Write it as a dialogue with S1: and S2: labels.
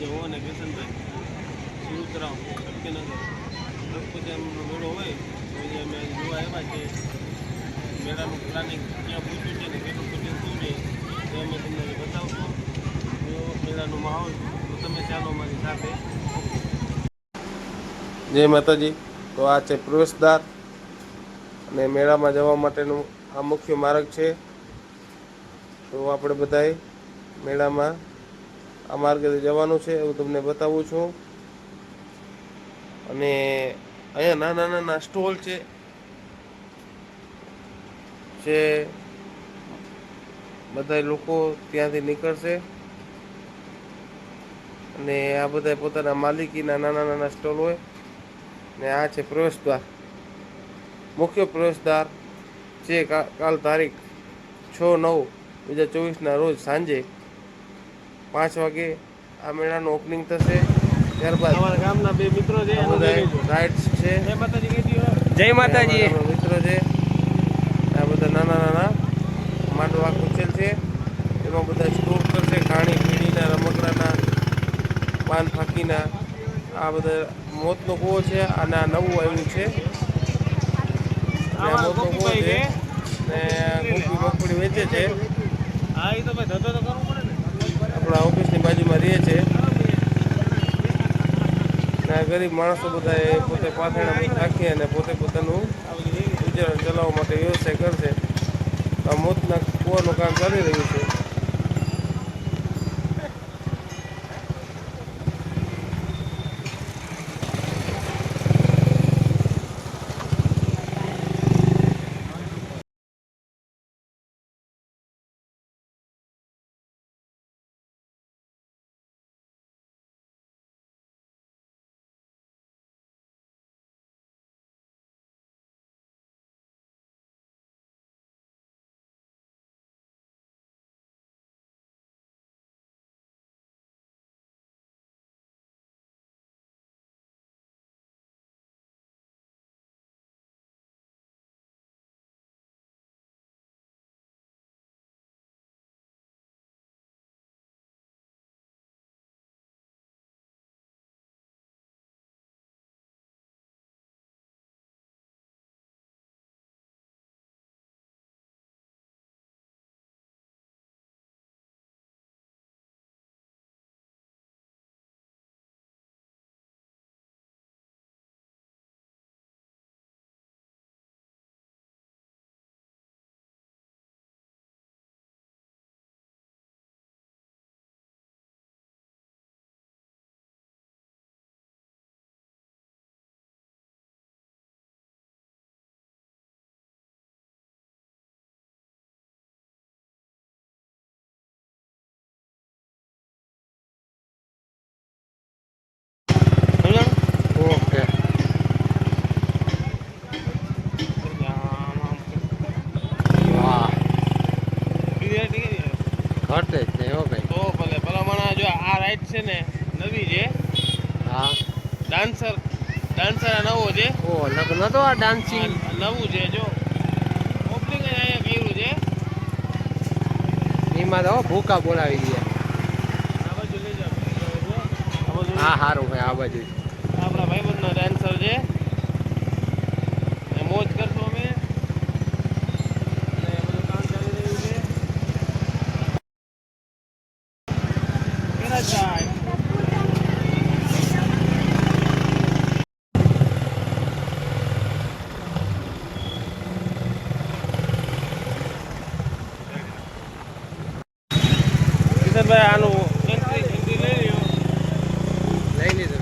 S1: આજે હું અને કિશનભાઈ શિવતરાવ શક્તિનગર લખપતિનો મેળો હોય તો એ અમે જોવા આવ્યા છીએ. મેળાનું પ્લાનિંગ ક્યાં પૂછ્યું છે ને કેટલું કુટિંગ શું છે એ અમે તમને બતાવશું. મેળાનો માહોલ તો તમે ચાલો અમારી સાથે. જય માતાજી. તો આ છે પ્રવેશદ્વાર અને મેળામાં જવા માટેનું આ મુખ્ય માર્ગ છે. તો આપણે બધાએ મેળામાં આ માર્ગેથી જવાનું છે એવું તમને બતાવું છું. અને અહીંયા નાના નાના સ્ટોલ છે જે બધા લોકો ત્યાંથી નીકળશે અને આ બધા પોતાના માલિકીના નાના નાના સ્ટોલ હોય. ને આ છે પ્રવેશદ્વાર, મુખ્ય પ્રવેશદ્વાર છે. કાલ તારીખ 6/9/2024 રોજ સાંજે 5 વાગે આ મેળાનું ઓપનિંગ થશે. ત્યારબાદ અમારા ગામના બે મિત્રો છે, રાઇડ્સ છે. જય માતાજી. મિત્રો છે આ બધા નાના નાના માંડવા કુચેલ છે. એમાં બધા સ્ટોર કરશે ખાણી પીણીના, રમકડાના, પાન ફાકીના. આ બધા મોતનો કૂવો છે અને આ નવું આવ્યું છે. મોતનો કૂવો છે ને કોફી મગફળી વેચે છે. આપણા ઓફિસની બાજુમાં રહે છે. ગરીબ માણસો બધા પોતે પાથરણા રાખી અને પોતે પોતાનું ગુજરાન ચલાવવા માટે વ્યવસાય કરશે. આ મોતના કૂવાનું કામ ચાલી રહ્યું છે. ઓકે. ઘટે જ નહીં હો ભાઈ. તો ભલે ભલામણ જો આ રાઈડ છે ને નવી છે. હા, ડાન્સર આ નવો છે. ઓ લગ્ન તો આ ડાન્સિંગ નવું છે. જો ઓપનિંગ અહીંયા કર્યું છે. એમાં તો ભૂકા બોલાવી દે. આ બાજુ લઈ જાવ. હા સારું ભાઈ, આ બાજુ આપણા ભાઈબંધનો ડાન્સર છે. મોજ કરશો અમે. કિશનભાઈ આનું એન્ટ્રી લઈ લીધું.